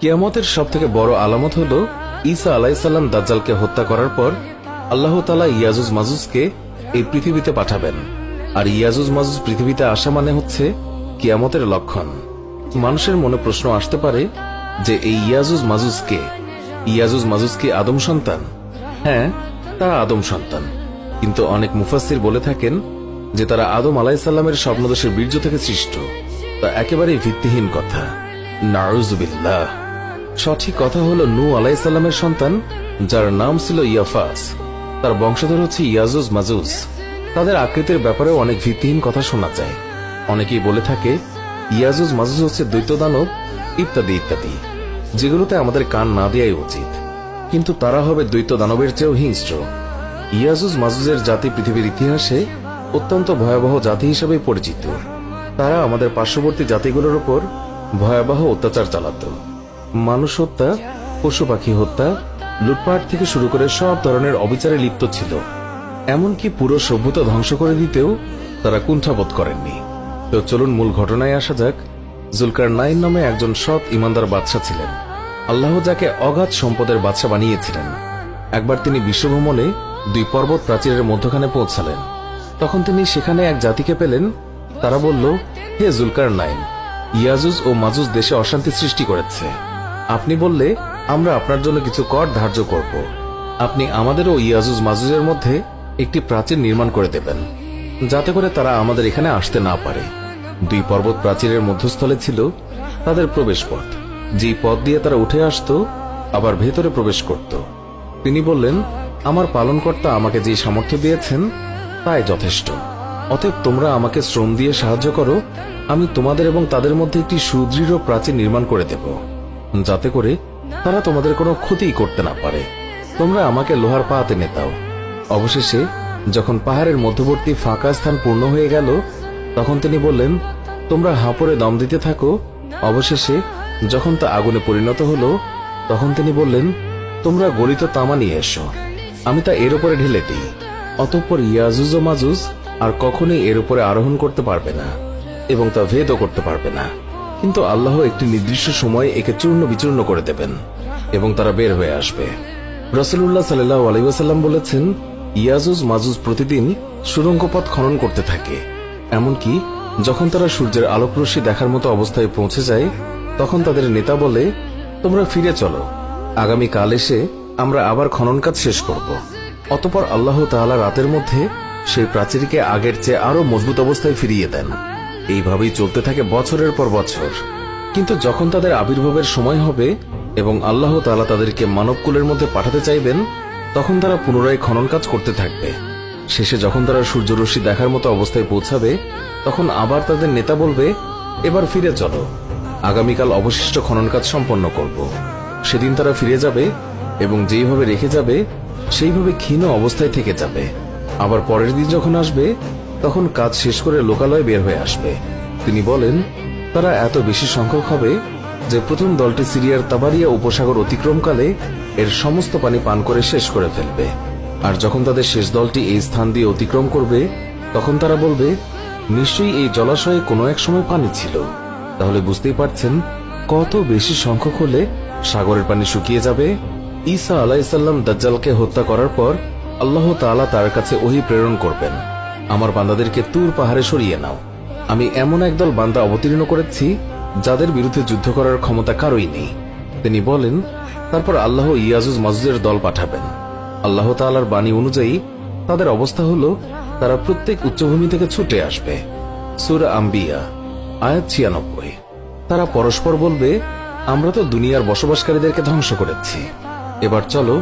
কিয়ামতের সবথেকে বড় আলামত হল ঈসা আলাইহিস সালাম দাজ্জালকে হত্যা করার পর আল্লাহ তাআলা ইয়াজুজ মাজুজকে এই পৃথিবীতে পাঠাবেন। আর ইয়াজুজ মাজুজ পৃথিবীতে আসা মানে হচ্ছে কিয়ামতের লক্ষণ। মানুষের মনে প্রশ্ন আসতে পারে যে এই ইয়াজুজ মাজুজ কে? ইয়াজুজ মাজুজ কি আদম সন্তান? হ্যাঁ, তারা আদম সন্তান, কিন্তু অনেক মুফাসসির বলে থাকেন যে তারা আদম আলাইহিস সালামের স্বপ্নদোষের বীর্য থেকে সৃষ্ট। তা একেবারেই ভিত্তিহীন কথা। নাউযুবিল্লাহ। সঠিক কথা হলো নূহ আলাইহিস সালামের সন্তান, যার নাম ছিল ইয়াফাস। তার বংশধর হচ্ছে ইয়াজুজ মাজুজ। তাদের আকৃতির ব্যাপারেও অনেক ভিত্তিহীন কথা শোনা যায়। অনেকেই বলে থাকে ইয়াজুজ মাজুজ হচ্ছে দৈত্য দানব ইত্যাদি ইত্যাদি, যেগুলোতে আমাদের কান না দেওয়াই উচিত। কিন্তু তারা হবে দৈত্য দানবের চেয়েও হিংস্র। ইয়াজুজ মাজুজের জাতি পৃথিবীর ইতিহাসে অত্যন্ত ভয়াবহ জাতি হিসেবে পরিচিত। তারা আমাদের পার্শ্ববর্তী জাতিগুলোর উপর ভয়াবহ অত্যাচার চালাত। মানুষ হত্যা, পশু পাখি হত্যা, লুটপাট থেকে শুরু করে সব ধরনের অবিচারে লিপ্ত ছিল। এমনকি পুরো সভ্যতা ধ্বংস করে দিতেও তারা কুণ্ঠাবোধ করেননি। তো চলুন মূল ঘটনায় আসা যাক। জুলকারনাইন নামে একজন সৎ ইমানদার বাদশা ছিলেন। আল্লাহ যাকে অগাধ সম্পদের বাদশা বানিয়েছিলেন। একবার তিনি বিশ্বভ্রমণে 2 পর্বত প্রাচীরের মধ্যখানে পৌঁছালেন। তখন তিনি সেখানে এক জাতিকে পেলেন। তারা বলল, হে জুলকারনাইন, ইয়াজুজ ও মাজুজ দেশে অশান্তি সৃষ্টি করেছে। আপনি বললে আমরা আপনার জন্য কিছু কর ধার্য করব। আপনি আমাদের ও ইয়াজুজ মাজুজের মধ্যে একটি প্রাচীর নির্মাণ করে দেবেন, যাতে করে তারা আমাদের এখানে আসতে না পারে। 2 পর্বত প্রাচীরের মধ্যস্থলে ছিল তাদের প্রবেশ পথ, যে পথ দিয়ে তারা উঠে আসত আবার ভেতরে প্রবেশ করত। তিনি বললেন, আমার পালনকর্তা আমাকে যে সামর্থ্য দিয়েছেন তাই যথেষ্ট। অতএব তোমরা আমাকে শ্রম দিয়ে সাহায্য করো। আমি তোমাদের এবং তাদের মধ্যে একটি সুদৃঢ় প্রাচীর নির্মাণ করে দেব, যাতে করে তারা তোমাদের কোনো ক্ষতি করতে না পারে। তোমরা আমাকে লোহার পা টেনে দাও। অবশেষে যখন পাহাড়ের মধ্যবর্তী ফাঁকা স্থান পূর্ণ হয়ে গেল, তখন তিনি বললেন, তোমরা হাঁপড়ে দম দিতে থাকো। অবশেষে যখন তা আগুনে পরিণত হলো, তখন তিনি বললেন, তোমরা গলিত তামা নিয়ে এসো, আমি তা এর উপরে ঢেলে দিই। অতঃপর ইয়াজুজ ও মাজুজ আর কখনোই এর উপরে আরোহণ করতে পারবে না এবং তা ভেদও করতে পারবে না। কিন্তু আল্লাহ একটি নির্দিষ্ট সময়ে একে চূর্ণ বিচূর্ণ করে দেবেন এবং তারা বের হয়ে আসবে। রাসূলুল্লাহ সাল্লাল্লাহু আলাইহি ওয়াসাল্লাম বলেছেন, ইয়াজুজ মাজুজ প্রতিদিন সুড়ঙ্গ পথ খনন করতে থাকে। এমনকি যখন তারা সূর্যের আলোকরশ্মি দেখার মতো অবস্থায় পৌঁছে যায়, তখন তাদের নেতা বলে, তোমরা ফিরে চলো, আগামীকাল এসে আমরা আবার খনন কাজ শেষ করব। অতঃপর আল্লাহ তাআলা রাতের মধ্যে সেই প্রাচীরকে আগের চেয়ে আরো মজবুত অবস্থায় ফিরিয়ে দেন। এইভাবেই চলতে থাকে বছরের পর বছর। কিন্তু যখন তাদের আবির্ভাবের সময় হবে এবং আল্লাহ তাআলা তাদেরকে মানবকুলের মধ্যে পাঠাতে চাইবেন, তখন তারা পুনরায় খনন কাজ করতে থাকবে। শেষে যখন তারা সূর্যরশ্মি দেখার মতো অবস্থায় পৌঁছাবে, তখন আবার তাদের নেতা বলবে, এবার ফিরে চলো, আগামীকাল অবশিষ্ট খনন কাজ সম্পন্ন করব। সেদিন তারা ফিরে যাবে এবং যেইভাবে রেখে যাবে সেইভাবে ক্ষীণ অবস্থায় থেকে যাবে। আবার পরের দিন যখন আসবে, তখন কাজ শেষ করে লোকালয়ে বের হয়ে আসবে। তিনি বলেন, তারা এত বেশি সংখ্যক হবে যে প্রথম দলটি সিরিয়ার তাবারিয়া উপসাগর অতিক্রমকালে এর সমস্ত পানি পান করে শেষ করে ফেলবে। আর যখন তাদের শেষ দলটি এই স্থান দিয়ে অতিক্রম করবে, তখন তারা বলবে, নিশ্চয়ই এই জলাশয়ে কোনো এক সময় পানি ছিল। তাহলে বুঝতেই পারছেন কত বেশি সংখ্যক হলে সাগরের পানি শুকিয়ে যাবে। ঈসা আলাইহিস সালাম দাজ্জালকে হত্যা করার পর আল্লাহ তাআলা তার কাছে ওহী প্রেরণ করবেন, আমার বান্দাদেরকে তুর পাহাড়ে সরিয়ে নাও। আমি এমন একদল বান্দা অবতীর্ণ করেছি যাদের বিরুদ্ধে যুদ্ধ করার ক্ষমতা কারোই নেই। তিনি বলেন, তারপর আল্লাহ ইয়াজুজ মাজুজের দল পাঠাবেন। আল্লাহ তাআলার বাণী অনুযায়ী তাদের অবস্থা হলো, তারা প্রত্যেক উচ্চভূমি থেকে ছুটে আসবে। সূরা আম্বিয়া আয়াত 96। তারা পরস্পর বলবে, আমরা তো দুনিয়ার বসবাসকারীদেরকে ধ্বংস করেছি, এবার চলো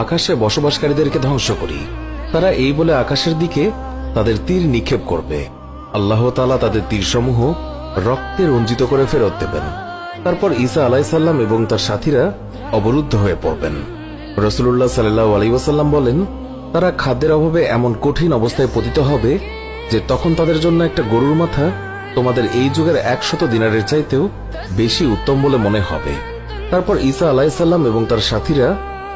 আকাশে বসবাসকারীদেরকে ধ্বংস করি। তারা এই বলে আকাশের দিকে তাদের তীর নিক্ষেপ করবে। আল্লাহ তাআলা তাদের তীরসমূহ রক্তে রঞ্জিত করে ফেরত দেবেন। তারপর ঈসা আলাইহিস সালাম এবং তার সাথীরা অবরুদ্ধ হয়ে পড়বেন। রাসূলুল্লাহ সাল্লাল্লাহু আলাইহি ওয়াসাল্লাম বলেন, তারা খাদ্যের অভাবে এমন কঠিন অবস্থায় পতিত হবে যে তখন তাদের জন্য একটা গরুর মাথা তোমাদের এই যুগের 100 দিনারের চাইতেও বেশি উত্তম বলে মনে হবে। তারপর ঈসা আলাইহিস সালাম এবং তার সাথীরা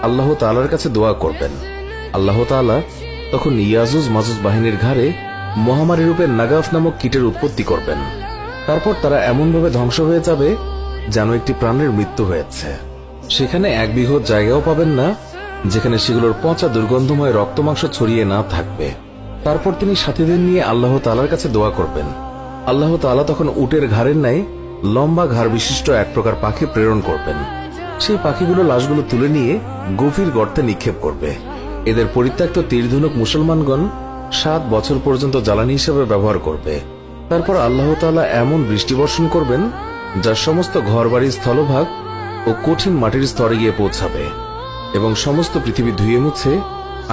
আল্লাহ তাআলার কাছে দোয়া করবেন। আল্লাহ তাআলা তখন ইয়াজুজ মাজুজ বাহিনীর ঘাড়ে মহামারী রূপে নাগাফ নামক কীটের উৎপত্তি করবেন। তারপর তারা এমনভাবে ধ্বংস হয়ে যাবে যেন একটি প্রাণের মৃত্যু হয়েছে। সেখানে এক বিঘত জায়গাও পাবেন না যেখানে সেগুলোর পচা দুর্গন্ধময় রক্তমাংস ছড়িয়ে না থাকবে। তারপর তিনি সাথীদের নিয়ে আল্লাহ তাআলার কাছে দোয়া করবেন। আল্লাহ তাআলা তখন উটের ঘাড়ের ন্যায় লম্বা ঘাড় বিশিষ্ট এক প্রকার পাখি প্রেরণ করবেন। সেই পাখিগুলো লাশগুলো তুলে নিয়ে গভীর গর্তে নিক্ষেপ করবে। এদের পরিত্যক্ত তীরধনুক মুসলমানগণ 7 বছর পর্যন্ত জ্বালানি হিসেবে ব্যবহার করবে। তারপর আল্লাহ তাআলা এমন বৃষ্টি বর্ষণ করবেন যা সমস্ত ঘরবাড়ির স্থলভাগ ও কঠিন মাটির স্তরে গিয়ে পৌঁছাবে এবং সমস্ত পৃথিবী ধুয়ে মুছে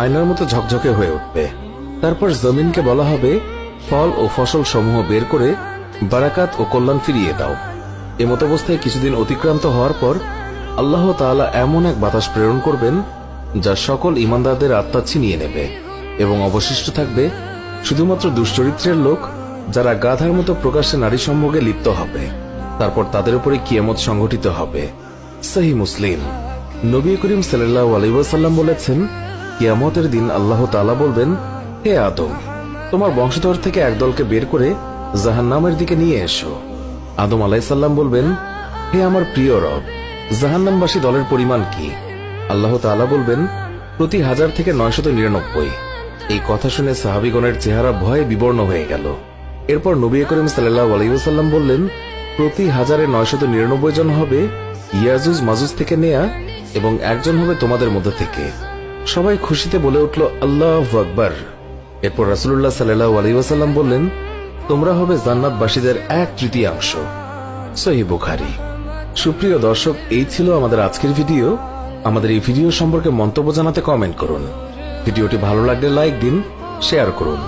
আয়নার মতো ঝকঝকে হয়ে উঠবে। তারপর জমিনকে বলা হবে, ফল ও ফসল সমূহ বের করে বারাকাত ও কল্যাণ ফিরিয়ে দাও। এমত অবস্থায় কিছুদিন অতিক্রান্ত হওয়ার পর আল্লাহ তাআলা এমন এক বাতাস প্রেরণ করবেন যা সকল ঈমানদারদের আত্মা ছিনিয়ে নেবে এবং অবশিষ্ট থাকবে শুধুমাত্র দুশ্চরিত্রের লোক, যারা গাধার মতো প্রকাশ্যে নারী সম্ভোগে লিপ্ত হবে। তারপর তাদের উপরে কিয়ামত সংঘটিত হবে। সহিহ মুসলিম। নবী করিম সাল্লাল্লাহু আলাইহি ওয়াসাল্লাম বলেছেন, কিয়ামতের দিন আল্লাহ তাআলা বলবেন, হে আদম, তোমার বংশধর থেকে একদলকে বের করে জাহান্নামের দিকে নিয়ে এসো। আদম আলাইহিস সালাম বলবেন, হে আমার প্রিয় রব, জাহান্নামবাসী দলের পরিমাণ কি? আল্লাহ তাআলা বলবেন, প্রতি 1000 থেকে 999। এই কথা শুনে সাহাবীগণের চেহারা ভয়ে বিবর্ণ হয়ে গেল। এরপর নবী করিম সাল্লাল্লাহু আলাইহি ওয়াসাল্লাম বললেন, প্রতি 1099 জন হবে ইয়াজুজ মাজুজ থেকে নেয়া এবং একজন হবে তোমাদের মধ্য থেকে। সবাই খুশিতে বলে উঠল, আল্লাহু আকবার। এরপর রাসূলুল্লাহ সাল্লাল্লাহু আলাইহি ওয়াসাল্লাম বললেন, তোমরা হবে জান্নাতবাসীদের 1/3। সহিহ বুখারী। সুপ্রিয় দর্শক, এই ছিল আমাদের আজকের ভিডিও। আমাদের এই ভিডিও সম্পর্কে মন্তব্য জানাতে কমেন্ট করুন। ভিডিওটি ভালো লাগলে লাইক দিন, শেয়ার করুন।